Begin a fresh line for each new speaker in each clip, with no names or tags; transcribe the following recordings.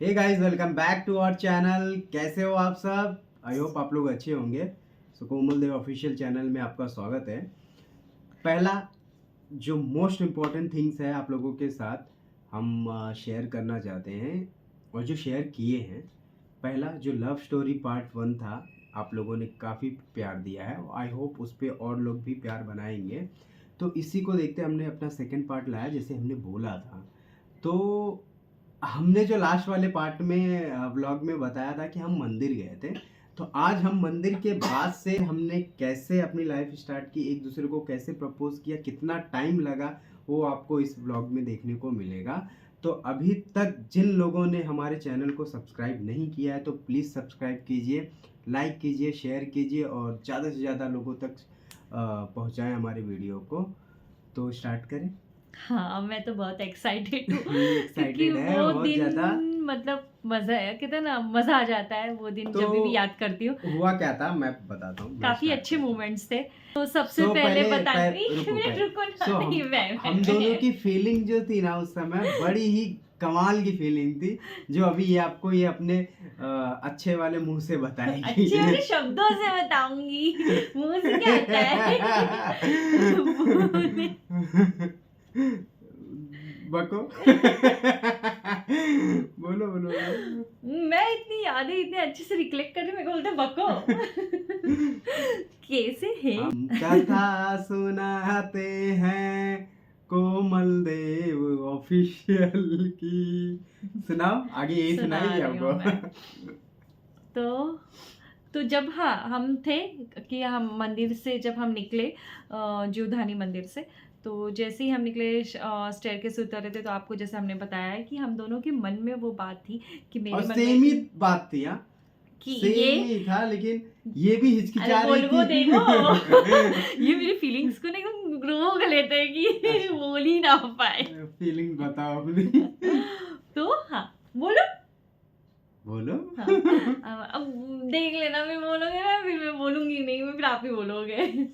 Hey guys, welcome back to our channel. कैसे हो आप सब? आई होप आप लोग अच्छे होंगे। सो कोमल देव ऑफिशियल चैनल में आपका स्वागत है। पहला जो मोस्ट इम्पोर्टेंट थिंग्स है आप लोगों के साथ हम शेयर करना चाहते हैं और जो शेयर किए हैं। पहला जो लव स्टोरी पार्ट 1 था, आप लोगों ने काफ़ी प्यार दिया है। आई होप उस पर और लोग भी प्यार बनाएंगे। तो इसी को देखते हमने अपना सेकंड पार्ट लाया, जैसे हमने बोला था। तो हमने जो लास्ट वाले पार्ट में व्लॉग में बताया था कि हम मंदिर गए थे, तो आज हम मंदिर के बाद से हमने कैसे अपनी लाइफ स्टार्ट की, एक दूसरे को कैसे प्रपोज किया, कितना टाइम लगा, वो आपको इस व्लॉग में देखने को मिलेगा। तो अभी तक जिन लोगों ने हमारे चैनल को सब्सक्राइब नहीं किया है तो प्लीज़ सब्सक्राइब कीजिए, लाइक कीजिए, शेयर कीजिए और ज़्यादा से ज़्यादा लोगों तक पहुँचाएँ हमारे वीडियो को। तो स्टार्ट करें।
हाँ, मैं तो बहुत एक्साइटेड हूँ
ये
क्योंकि
एक्साइटेड है
वो
बहुत
दिन
ज़्यादा।
मतलब मज़ा है, कहते हैं ना मज़ा आ जाता है वो दिन
तो
जब भी याद करती हूँ।
हुआ क्या था मैं बताता हूँ, मैं
काफ़ी
स्टार्ट
अच्छे
करता हूँ।
मोमेंट्स थे। तो सबसे पहले एक
रुको
मिनट
पहले।
रुको ना,
सो
नहीं
हम दोनों की फीलिंग जो थी ना उस समय बड़ी ही कमाल की फीलिंग थी, जो अभी ये आपको ये अपने अच्छे वाले मुंह से बताएगी।
अच्छे वाले शब्दों से बताऊंगी, मुंह से क्या आता है
बको। बोलो बोलो बोलो।
मैं इतनी यादें इतने अच्छे से रिकलेक्ट कर रही हूँ, मेरे को बोलते बको कैसे है।
हम कथा सुनाते हैं कोमल देव ऑफिशियल की। सुनाओ आगे, यही
सुना
सुनाएगी
रही हूँ मैं।
आपको।
तो जब हाँ हम थे कि हम मंदिर से जब हम निकले जीवधानी मंदिर से, तो जैसे ही हम निकले स्टेयरकेस उतर रहे थे, तो आपको जैसे हमने बताया है कि हम दोनों के मन में वो बात थी कि
और
मेरे मन में
सेम ही
कि
बात थी, हाँ
ये
सेम ही था, लेकिन ये भी
अरे
हिचकिचा रही
बोल वो
थी।
देखो ये मेरी फीलिंग्स को ना एकदम रोक लेते हैं कि बोल ही ना पाए।
फीलिंग बताओ अपनी।
तो हाँ बोलो।
बोलो।
हाँ अब देख लेना, मैं बोलोगे ना फिर मैं बोलूंगी नहीं, मैं फिर आप ही बोलोगे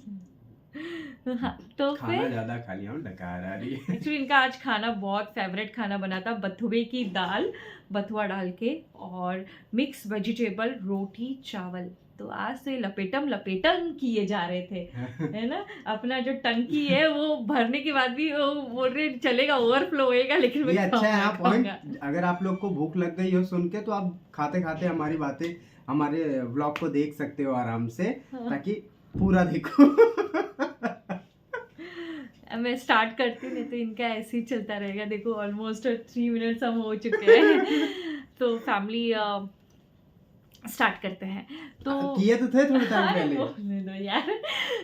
हाँ तो
खाना
फिर
ज्यादा खा लिया हूँ, डकार आ रही है।
एक्चुअली इनका आज खाना बहुत फेवरेट खाना बना था, बथुए की दाल, बथुआ डाल के और मिक्स वेजिटेबल, रोटी, चावल। तो आज से लपेटम लपेटम किए जा रहे थे, है ना। अपना जो टंकी है वो भरने के बाद भी वो बोल रहे चलेगा, ओवरफ्लो होएगा, लेकिन
ये
मैं
अच्छा है,
खाऊंगा
आप
खाऊंगा।
पॉइंट, अगर आप लोग को भूख लग गई हो सुन के तो आप खाते खाते हमारी बातें, हमारे व्लॉग को देख सकते हो आराम से,
हाँ।
ताकि पूरा देखो।
अब मैं स्टार्ट करती हूँ, नहीं तो इनका ऐसे ही चलता रहेगा। देखो ऑलमोस्ट 3 मिनट्स हम हो चुके हैं तो फैमिली स्टार्ट करते हैं। तो
किए तो थे थोड़े टाइम
अरे
पहले।
बोलने दो यार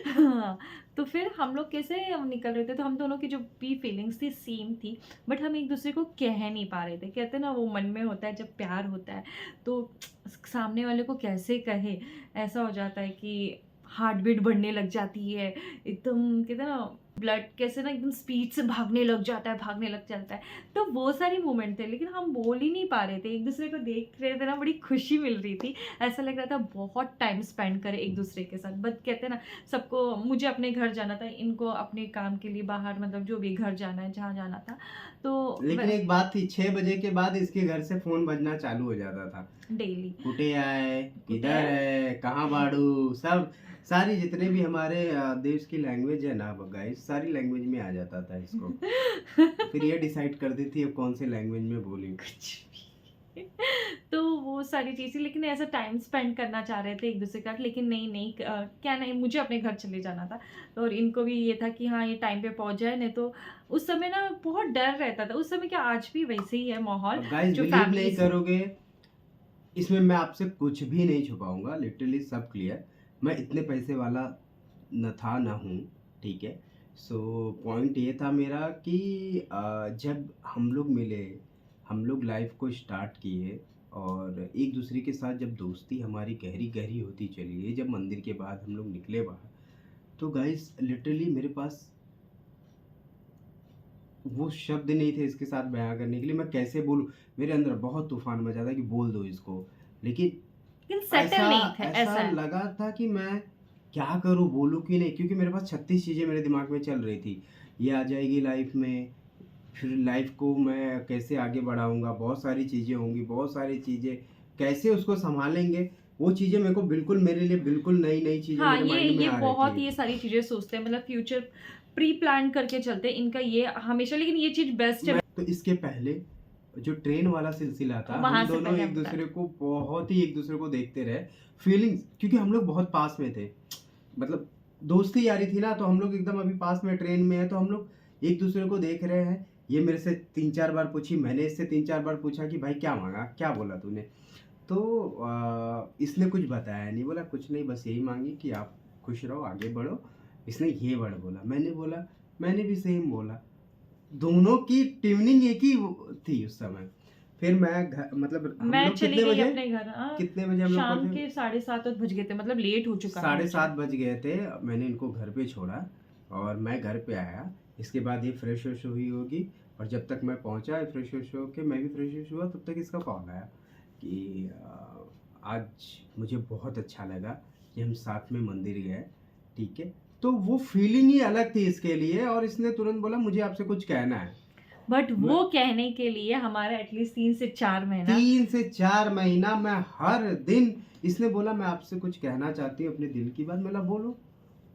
हाँ, तो फिर हम लोग कैसे हम निकल रहे थे, तो हम दोनों की जो भी फीलिंग्स थी सेम थी, बट हम एक दूसरे को कह नहीं पा रहे थे। कहते हैं ना वो मन में होता है जब प्यार होता है, तो सामने वाले को कैसे कहे, ऐसा हो जाता है कि हार्ट बीट बढ़ने लग जाती है एकदम, कहते हैं ना ब्लड कैसे ना एकदम स्पीड से भागने लग जाता है, भागने लग जाता है। तो वो सारी मोमेंट थे, लेकिन हम बोल ही नहीं पा रहे थे, एक दूसरे को देख रहे थे ना, बड़ी खुशी मिल रही थी। ऐसा लग रहा था बहुत टाइम स्पेंड करें एक दूसरे के साथ। बट कहते हैं ना सबको, मुझे अपने घर जाना था, इनको अपने काम के लिए बाहर, मतलब जो भी घर जाना है, जहाँ जाना था। तो
लेकिन एक बात थी, 6 बजे के बाद इसके घर से फोन बजना चालू हो जाता था।
डेली
कुटे आए, किधर है, कहाँ बाड़ू, सब सारी जितने भी हमारे देश की लैंग्वेज है ना गाइस, सारी लैंग्वेज में आ जाता था इसको। फिर ये डिसाइड कर दी थी अब कौन से लैंग्वेज में बोली।
कुछ भी तो वो सारी चीज़ें, लेकिन ऐसा टाइम स्पेंड करना चाह रहे थे एक दूसरे का, लेकिन नहीं नहीं क्या नहीं, मुझे अपने घर चले जाना था। तो और इनको भी ये था कि हाँ ये टाइम पे पहुंच जाए, नहीं तो उस समय ना बहुत डर रहता था उस समय। क्या आज भी वैसे ही है माहौल
गाइस
जो
बिलीव
फैमिली
नहीं
से।
करोगे, इसमें मैं आपसे कुछ भी नहीं छुपाऊंगा, लिटरली सब क्लियर। मैं इतने पैसे वाला न था ना हूँ, ठीक है। सो पॉइंट ये था मेरा कि जब हम लोग मिले, हम लोग लाइफ को स्टार्ट किए और एक दूसरे के साथ जब दोस्ती हमारी गहरी गहरी होती चली गई, जब मंदिर के बाद हम लोग निकले बाहर, तो गाइस लिटरली मेरे पास वो शब्द नहीं थे इसके साथ बयां करने के लिए। मैं कैसे बोलूँ, मेरे अंदर बहुत तूफान मचा था कि बोल दो इसको, लेकिन
लेकिन सेटल
ऐसा
नहीं थे,
ऐसा
ऐसा है।
लगा था कि मैं क्या करूँ, बोलूँ कि नहीं, क्योंकि मेरे पास 36 चीज़ें मेरे दिमाग में चल रही थी। ये आ जाएगी लाइफ में, फिर लाइफ को मैं कैसे आगे बढ़ाऊंगा, बहुत सारी चीज़ें होंगी, बहुत सारी चीज़ें कैसे उसको संभालेंगे, वो चीज़ें मेरे को बिल्कुल, मेरे लिए बिल्कुल नई नई चीज़ें
हाँ,
मेरे माइंड में
ये
आ रही
बहुत
थी।
ये सारी चीज़ें सोचते हैं, मतलब फ्यूचर प्री प्लान करके चलते हैं, इनका ये हमेशा, लेकिन ये चीज़ बेस्ट है।
तो इसके पहले जो ट्रेन वाला सिलसिला था,
वहाँ
हम
से
दोनों
पहले
एक
हम
दूसरे को बहुत ही एक दूसरे को देखते रहे, फीलिंग्स, क्योंकि हम लोग बहुत पास में थे, मतलब दोस्ती यारी थी ना, तो हम लोग एकदम अभी पास में ट्रेन में है, तो हम लोग एक दूसरे को देख रहे हैं। ये मेरे से 3-4 बार पूछी, मैंने इससे 3-4 बार पूछा कि भाई क्या मांगा, क्या बोला तूने, तो इसने कुछ बताया नहीं, बोला कुछ नहीं, बस यही मांगी कि आप खुश रहो, आगे बढ़ो। इसने ये वर्ड बोला, मैंने बोला, मैंने भी सेम बोला, दोनों की ट्यूनिंग एक ही थी उस समय। फिर मैं घर, मतलब हम
मैं
लोग
चली
कितने
गई
बजे,
अपने घर।
कितने बजे हम लोग
शाम
पहुंचे?
के 7:30 बज गए थे, मतलब लेट हो चुका था मुझे।
7:30 बज गए थे। मैंने इनको घर पे छोड़ा और मैं घर पे आया। इसके बाद ये फ्रेश व्रेश हुई होगी, और जब तक मैं पहुंचा फ्रेश व्रेश होके, मैं भी फ्रेश व्रेश हुआ, तब तक इसका कॉल आया कि आज मुझे बहुत अच्छा लगा कि हम साथ में मंदिर गए, ठीक है। तो वो फीलिंग ही अलग थी इसके लिए, और इसने तुरंत बोला मुझे आपसे कुछ कहना है।
बट
मैं
वो कहने के लिए हमारा एटलीस्ट 3 से 4 महीना
3 से 4 महीना मैं हर दिन, इसने बोला मैं आपसे कुछ कहना चाहती हूँ, अपने दिल की बात। मैंने बोलो,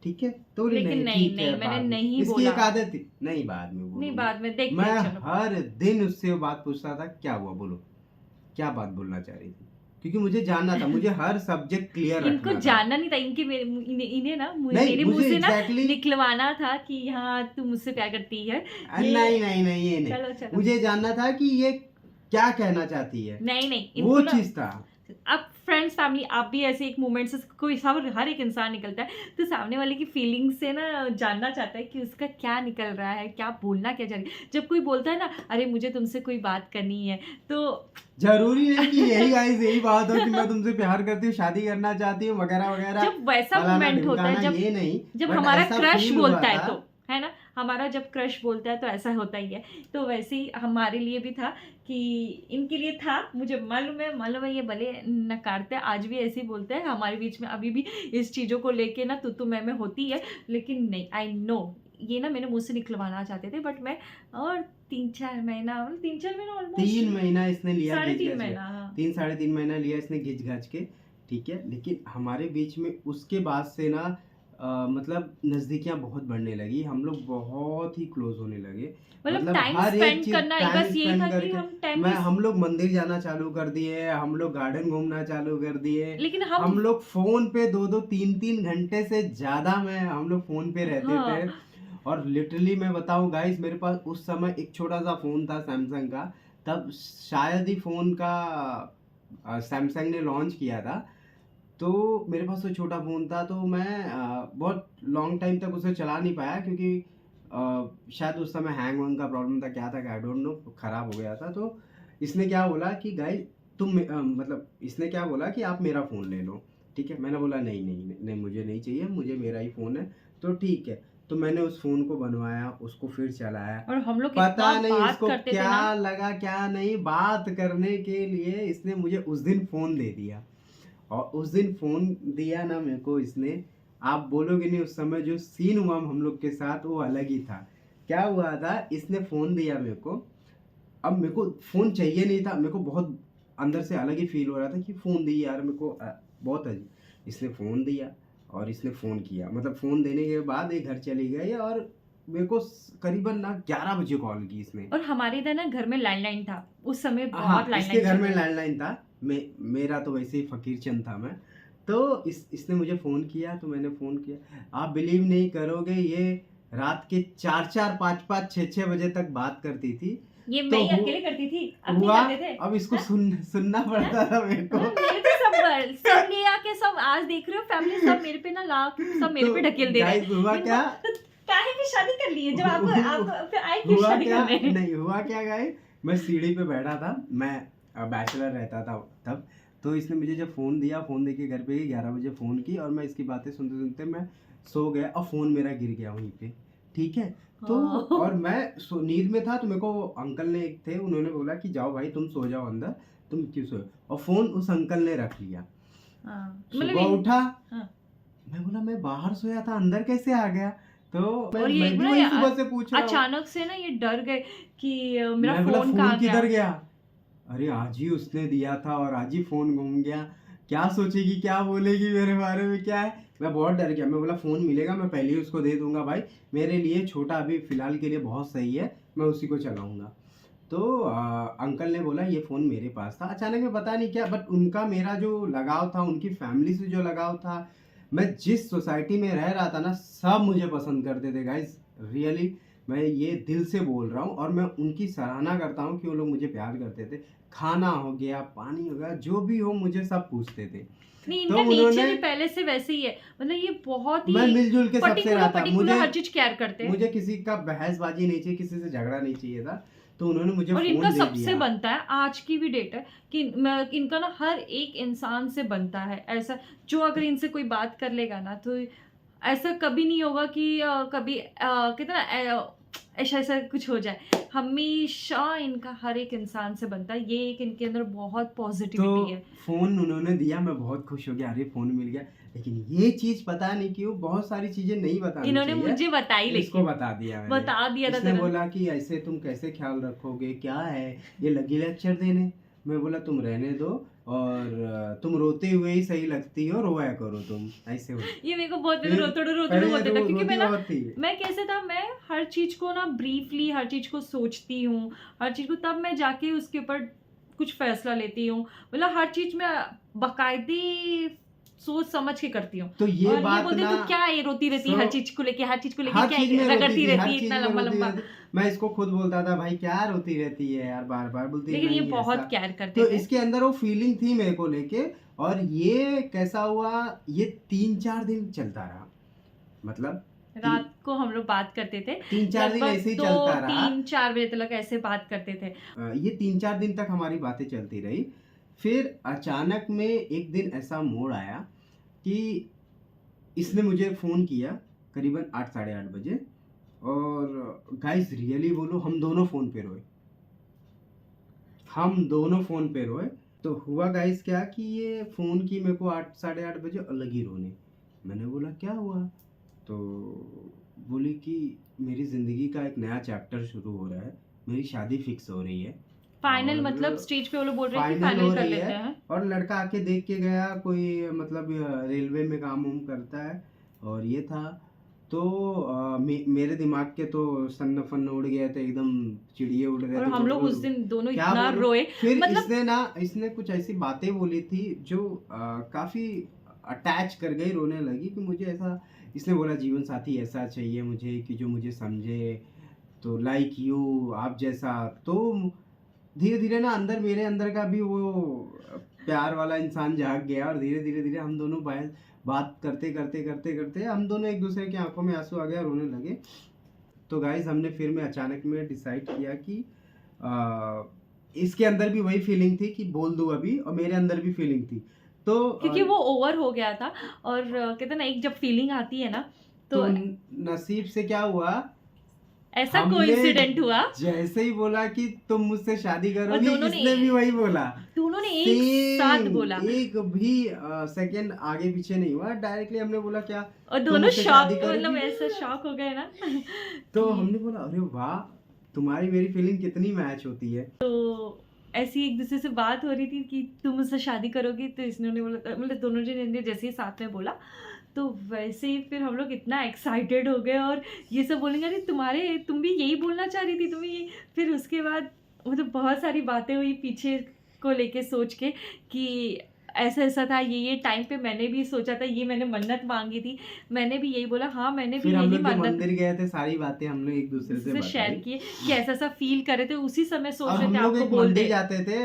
ठीक है, तो बोली
लेकिन
नहीं,
नहीं
ठीक
नहीं
है,
मैंने
बाद में।
नहीं
इसकी
बोला।
एक आदत थी, नहीं बाद में
नहीं,
बोलूंगी।
बाद में देखते
मैं
हैं, चलो।
हर दिन उससे वो बात पूछता था, क्या हुआ, बोलो क्या बात बोलना चाह रही थी, क्योंकि मुझे जानना था, मुझे हर सब्जेक्ट क्लियर
इनको
रखना था।
जानना नहीं था, इनके इन्हें ना
नहीं,
मेरे मुंह
मुझे
से ना
एग्जैक्टली
निकलवाना था कि हाँ तू मुझसे प्यार करती है।
नहीं नहीं नहीं, ये नहीं,
चलो चलो।
मुझे जानना था कि ये क्या कहना चाहती है,
नहीं नहीं,
वो
इनको ना
चीज था।
अब फ्रेंड्स फैमिली, आप भी ऐसे एक मोमेंट से, कोई सब हर एक इंसान निकलता है, तो सामने वाले की फीलिंग्स से ना जानना चाहता है कि उसका क्या निकल रहा है, क्या बोलना क्या चाह रही है। जब कोई बोलता है ना अरे मुझे तुमसे कोई बात करनी है, तो
जरूरी नहीं कि यही गाइस यही बात हो कि मैं तुमसे प्यार करती हूँ, शादी करना चाहती हूँ, वगैरह वगैरह,
जब वैसा
फलाना
मोमेंट होता है,
ढिमकाना, ये नहीं,
जब
बट
हमारा
ऐसा
क्रश
फील हुआ
बोलता है,
था।
तो है ना, हमारा जब क्रश बोलता है तो ऐसा होता ही है। तो वैसे ही हमारे लिए भी था कि इनके लिए था, मुझे मालूम है ये भले नकारते हैं, आज भी ऐसे ही बोलते हैं, हमारे बीच में अभी भी इस चीज़ों को लेके ना तू मैं होती है, लेकिन नहीं, आई नो ये ना मेरे मुंह से निकलवाना चाहते थे, बट मैं, और 3-4 महीना, मतलब 3-4 महीना
3
ऑलमोस्ट
महीना इसने लिया घिच
3.5
घाच के,
महीना, हाँ।
3 साढ़े 3 महीना लिया इसने घिच घाच के, ठीक है। लेकिन हमारे बीच में उसके बाद से ना मतलब नज़दीकियाँ बहुत बढ़ने लगी, हम लोग बहुत ही क्लोज होने लगे,
मतलब
मतलब
टाइम
हर एक
स्पेंड
चीज
करना,
टाइम
बस यही
स्पेंड
था कि
करके,
हम टाइम,
हम लोग मंदिर जाना चालू कर दिए, हम लोग गार्डन घूमना चालू कर दिए,
लेकिन
हम
हम,
लोग फोन पे 2-2 3-3 घंटे से ज्यादा में हम लोग फोन पे रहते
हाँ,
थे। और लिटरली मैं बताऊं गाइस, मेरे पास उस समय एक छोटा सा फोन था सैमसंग का, तब शायद ही फोन का सैमसंग ने लॉन्च किया था, तो मेरे पास वो छोटा फ़ोन था, तो मैं बहुत लॉन्ग टाइम तक उसे चला नहीं पाया, क्योंकि शायद उस समय हैंग वैंग का प्रॉब्लम था, क्या था आई डोंट नो, ख़राब हो गया था। तो इसने क्या बोला कि गाइस मतलब इसने क्या बोला कि आप मेरा फ़ोन ले लो, ठीक है। मैंने बोला नहीं नहीं नहीं, नहीं मुझे नहीं चाहिए, मुझे मेरा ही फ़ोन है, तो ठीक है। तो मैंने उस फ़ोन को बनवाया, उसको फिर चलाया,
और हम लोग
पता
इतना
नहीं
बात
इसको
करते थे
क्या
ना।
लगा क्या नहीं, बात करने के लिए इसने मुझे उस दिन फ़ोन दे दिया। और उस दिन फ़ोन दिया ना मेरे को इसने, आप बोलोगे नहीं उस समय जो सीन हुआ हम लोग के साथ वो अलग ही था। क्या हुआ था, इसने फ़ोन दिया मेरे को, अब मेरे को फ़ोन चाहिए नहीं था, मेरे को बहुत अंदर से अलग ही फील हो रहा था कि फ़ोन दी यार मेरे को, बहुत अजीब। इसने फ़ोन दिया और इसने फ़ोन किया, मतलब फ़ोन देने के बाद ये घर चली गई, और मेरे को करीबन ना 11 बजे कॉल की इसने।
और हमारे इधर ना घर में लैंडलाइन था, उस समय बहुत
हाँ, इसके
लैंडलाइन
घर
चल
में
रहा था।
लैंडलाइन था, मेरा तो वैसे ही फकीर चंद था मैं। तो इसने मुझे फ़ोन किया, तो मैंने फ़ोन किया, आप बिलीव नहीं करोगे, ये रात के 4-4 5-5 6-6 बजे तक बात करती थी।
ये मैं
तो
ही अकेले करती थी, अब नहीं
हुआ,
करते थे।
अब इसको
हाँ?
सुनना पड़ता था मेरे को।
हाँ, मेरे तो सब ले आके, सब आज देख रहे हो फैमिली, सब मेरे पे ना सब मेरे
तो
पे ढकेल दे रहे
गाइस हुआ
हैं।
क्या,
तो काहे की शादी कर ली है, जब आपको फिर आए क्यों
हुआ
शादी
क्या,
करने?
नहीं हुआ क्या गाइस, मैं सीढ़ी पे बैठा था, मैं बैचलर रहता था तब। तो इसने मुझे जब फ़ोन दिया, फ़ोन देके घर पे गई, 11 बजे फ़ोन की, और मैं इसकी बातें सुनते सुनते मैं सो गया, और फ़ोन मेरा गिर गया वहीं पे, ठीक है। तो
हाँ।
और मैं नींद में था, तो मेरे को अंकल ने एक थे, उन्होंने बोला कि जाओ भाई तुम सो जाओ अंदर, तुम क्यों सोए, और फ़ोन उस अंकल ने रख लिया।
हाँ, मतलब
सुबह उठा,
हाँ।
मैं बोला मैं बाहर सोया था, अंदर कैसे आ गया, तो
और ये
मैं भी
बोला
वही सुबह से पूछ रहा हूँ।
अचानक से ना ये डर गए कि मेरा
मैं बोला
फोन
फोन
कहाँ
किधर
गया।
गया? अरे आज ही उसने दिया था और आज ही फोन गुम गया। क्या सोचेगी, क्या बोलेगी मेरे बारे में, क्या है? मैं बहुत डर गया। मैं बोला फोन मिलेगा मैं पहले ही उसको दे दूंगा भाई, मेरे लिए छोटा अभी फिलहाल के लिए बहुत सही है, मैं उसी को चलाऊंगा। तो अंकल ने बोला ये फ़ोन मेरे पास था। अचानक में पता नहीं क्या, बट उनका मेरा जो लगाव था, उनकी फैमिली से जो लगाव था, मैं जिस सोसाइटी में रह रहा था ना, सब मुझे पसंद करते थे गाइस। रियली मैं ये दिल से बोल रहा हूँ और मैं उनकी सराहना करता हूँ कि वो लोग मुझे प्यार करते थे। खाना हो गया, पानी हो गया, जो भी हो मुझे सब पूछते थे।
नहीं,
तो
इनका नेचर
उन्होंने,
ही पहले से वैसे ही है। मतलब ये बहुत
मैं
ही
मिलजुल के सबसे रहा था।
पर्टिकुलर हर चीज केयर करते हैं।
मुझे किसी का बहसबाजी नहीं चाहिए, किसी से झगड़ा नहीं चाहिए था। तो उन्होंने मुझे
और इनका
फ़ोन दे
सबसे
दिया।
बनता है, आज की भी डेट है कि इनका ना हर एक इंसान से बनता है ऐसा, जो अगर इनसे कोई बात कर लेगा ना तो ऐसा कभी नहीं होगा कि कभी कितना ऐसा ऐसा कुछ हो जाए। हमेशा इनका हर एक इंसान से बनता है, ये एक इनके अंदर बहुत
तो
पॉजिटिविटी है।
फ़ोन उन्होंने दिया, मैं बहुत खुश हो गया, अरे फ़ोन मिल गया। लेकिन ये चीज़ पता नहीं क्यों, बहुत सारी चीज़ें नहीं बतानी
इन्होंने
चाहिए,
मुझे बताई,
इसको
लेकिन
बता दिया मैंने।
बता दिया था
इसने
तुरंत।
बोला कि ऐसे तुम कैसे ख्याल रखोगे, क्या है, ये लगी लेक्चर देने। मैं बोला तुम रहने दो, और तुम रोते हुए ही सही लगती हो, रोया करो तुम, ऐसे बोला।
ये मेरे को बहुत
फिर
रोते-रोते बोलता था, क्योंकि मैं
रोती
ना,
बहुत थी।
मैं कैसे था, मैं हर चीज़ को ना ब्रीफली हर चीज़ को सोचती हूँ, हर चीज़ को तब मैं जाके उसके ऊपर कुछ फैसला लेती हूँ। मतलब हर चीज़ में बाकायदे सोच समझ के करती हूँ।
तो ये
और ये
बात
बोलते हैं
ना,
तू क्या ये रोती रहती है
सो
हर चीज़ को लेके, हर चीज़ को लेके
हर
क्या
चीज में रोती
रगड़ती
थी,
रहती
हर
है
चीज
इतना
में रोती
लंबा-लंबा।
रहती। मैं इसको खुद बोलता था भाई क्या रोती रहती है यार, बार बार बोलती
लेकिन ये
नहीं ऐसा।
बहुत केयर करते
तो
थे।
इसके अंदर वो फीलिंग थी मेरे को लेके। और ये कैसा हुआ, ये 3-4 दिन चलता रहा। मतलब
रात को हम लोग बात करते थे,
3-4 दिन
लगभग
ऐसे ही
2,
चलता रहा।
3-4 बजे तक ऐसे बात करते थे।
ये 3-4 दिन तक हमारी बातें चलती रही। फिर अचानक में एक दिन ऐसा मोड़ आया कि इसने मुझे फ़ोन किया करीबन 8 साढ़े 8 बजे। और गाइस रियली बोलो, हम दोनों फ़ोन पे रोए, हम दोनों फ़ोन पे रोए। तो हुआ गाइस क्या कि ये फ़ोन की मेरे को 8 साढ़े 8 बजे अलग ही रोने। मैंने बोला क्या हुआ? तो बोली कि मेरी ज़िंदगी का एक नया चैप्टर शुरू हो रहा है, मेरी शादी फिक्स हो रही है
फाइनल, मतलब
और
स्टेज पे वो लोग बोल रहे हैं कि
फाइनल हो
फाइनल कर
रही
लेते
है।
हैं।
और लड़का आके देख के गया, कोई मतलब रेलवे में काम वाम करता है, और ये था। तो मेरे दिमाग के तो सन्न फन्न उड़ गए थे एकदम, चिड़िए उड़ रहे
और
थे,
हम लोग उस
गुड़
दिन दोनों
क्या
इतना
बोलूं।
रोए।
फिर
मतलब
इसने कुछ ऐसी बातें बोली थी जो काफी अटैच कर गई, रोने लगी कि मुझे ऐसा। इसने बोला जीवन साथी ऐसा चाहिए मुझे कि जो मुझे समझे, तो लाइक यू, आप जैसा। तो धीरे धीरे ना अंदर, मेरे अंदर का भी वो प्यार वाला इंसान जाग गया, और धीरे धीरे धीरे हम दोनों बात करते करते करते करते हम दोनों एक दूसरे की आंखों में आंसू आ गया, रोने लगे। तो गाइस हमने फिर में अचानक में डिसाइड किया कि इसके अंदर भी वही फीलिंग थी कि बोल दूं अभी, और मेरे अंदर भी फीलिंग थी। तो
क्योंकि वो ओवर हो गया था। और कहते हैं ना, एक जब फीलिंग आती है ना, तो
नसीब से क्या हुआ,
ऐसा
हमने
कोइंसिडेंट हुआ।
जैसे ही बोला कि तुम मुझसे शादी
और
करोगी, इसने भी वही बोला।
दोनों ने एक साथ
सेम,
बोला,
एक भी सेकंड आगे पीछे नहीं हुआ, डायरेक्टली हमने बोला क्या
और
तुम
दोनों
मुझसे
शॉक,
शादी
मतलब
करोगी?
ऐसा शॉक हो गए ना
तो
कि
हमने बोला अरे वाह, तुम्हारी मेरी फीलिंग कितनी मैच होती है।
ऐसी एक दूसरे से बात हो रही थी कि तुम मुझसे शादी करोगी, तो इसने बोला, मतलब दोनों जने ने जैसे ही साथ में बोला, तो वैसे ही फिर हम लोग इतना एक्साइटेड हो गए, और ये सब बोलेंगे अरे तुम भी यही बोलना चाह रही थी, तुम ये। फिर उसके बाद मतलब बहुत सारी बातें हुई पीछे को लेके सोच के कि ऐसा ऐसा था, ये टाइम पे मैंने भी सोचा था, ये मैंने मन्नत मांगी थी, मैंने भी यही बोला, हाँ मैंने भी
फिर हम
यही
लोग जो
मन्नत
मंदिर गए थे, सारी बातें हम लोग एक दूसरे से
से शेयर
बताई।
किए कि ऐसा ऐसा फील कर रहे थे, उसी समय सोच
और
रहे
हम
थे
लोग
आपको
एक
बोल
मंदिर
दे।
जाते थे,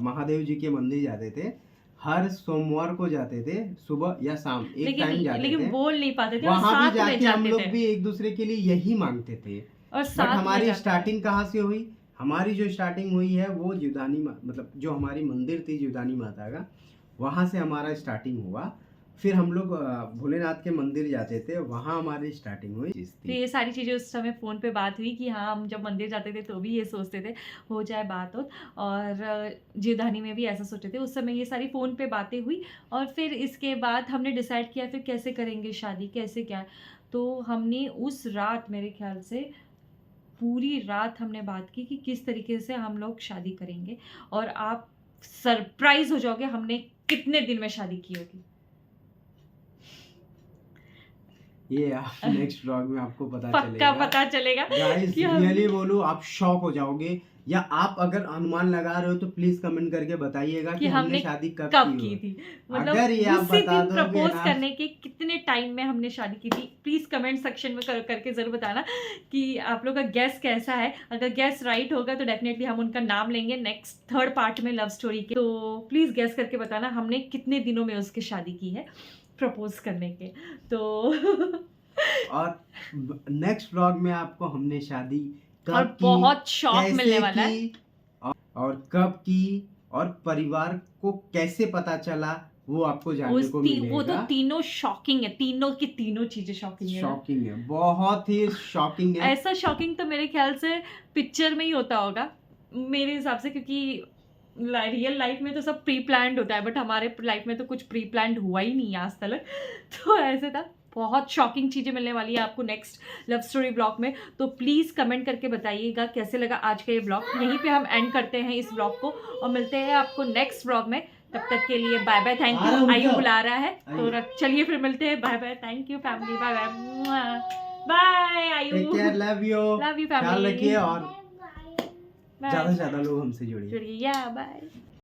महादेव जी के मंदिर जाते थे, हर सोमवार को जाते थे, सुबह या शाम एक
लेकिन
टाइम जाते
लेकिन
थे।
बोल नहीं पाते थे, और
वहां भी
साथ में
जाके हम
जाते
लोग
थे,
भी एक दूसरे के लिए यही मांगते थे।
और
बट
साथ में
हमारी
जाते थे।
स्टार्टिंग कहाँ से हुई? हमारी जो स्टार्टिंग हुई है वो मतलब जो हमारी मंदिर थी जीवदानी माता का, वहां से हमारा स्टार्टिंग हुआ। फिर हम लोग भोलेनाथ के मंदिर जाते थे, वहां हमारी स्टार्टिंग हुई चीज
तो
थी।
ये सारी चीज़ें उस समय फ़ोन पे बात हुई कि हाँ, हम जब मंदिर जाते थे तो भी ये सोचते थे हो जाए बात हो। और जीवदानी में भी ऐसा सोचे थे, उस समय ये सारी फ़ोन पे बातें हुई। और फिर इसके बाद हमने डिसाइड किया फिर कैसे करेंगे शादी, कैसे क्या। तो हमने उस रात मेरे ख्याल से पूरी रात हमने बात की कि किस तरीके से हम लोग शादी करेंगे, और आप सरप्राइज हो जाओगे हमने कितने दिन में शादी की होगी।
ये आप नेक्स्ट व्लॉग में आपको पता
पक्का
चलेगा
पता चलेगा
गाइस।
कि हम
रियली बोलो, आप शॉक हो जाओगे, या आप अगर अनुमान लगा रहे हो तो प्लीज कमेंट करके बताइएगा
कि
कि हमने
हमने
शादी कब
कब
की
की
हो।
थी, मतलब
अगर ये आप
उसी
बता
दिन
दोगे
प्रपोज
ना,
करने के कितने टाइम में हमने शादी की थी। प्लीज कमेंट सेक्शन में करके जरूर बताना कि आप लोग का गैस कैसा है। अगर गैस राइट होगा तो डेफिनेटली हम उनका नाम लेंगे नेक्स्ट थर्ड पार्ट में लव स्टोरी के। तो प्लीज गैस करके बताना हमने कितने दिनों में उसकी शादी की है प्रपोज करने के। तो
और नेक्स्ट व्लॉग में आपको हमने शादी
और
कब की,
बहुत शौक मिलने
कैसे
वाला है।
की, और कब की, और परिवार को कैसे पता चला, वो आपको जानने को
वो तो
मिलेगा।
तीनों शॉकिंग है, तीनों की तीनों चीजें शॉकिंग है ना।
शॉकिंग है, बहुत ही शॉकिंग है।
ऐसा शॉकिंग तो मेरे ख्याल से पिक्चर में ही होता होगा मेरे हिसाब से, क्योंकि रियल लाइफ में तो सब प्री प्लान्ड होता है, बट हमारे लाइफ में तो कुछ प्री प्लान्ड हुआ ही नहीं है आज तक। तो ऐसे था, बहुत शॉकिंग चीज़ें मिलने वाली है आपको नेक्स्ट लव स्टोरी ब्लॉग में। तो प्लीज़ कमेंट करके बताइएगा कैसे लगा आज का ये ब्लॉग। यहीं पे हम एंड करते हैं इस ब्लॉग को और मिलते हैं आपको नेक्स्ट ब्लॉग में। तब तक के लिए बाय बाय, थैंक यू। आयु बुला रहा है तो चलिए फिर मिलते हैं। Bye bye, thank you family, bye bye, bye Aayu,
take care, love you
family,
ख्याल रखिए, और
बाय,
ज्यादा से ज्यादा लोग हमसे जुड़िए।
जुड़िए, या बाय।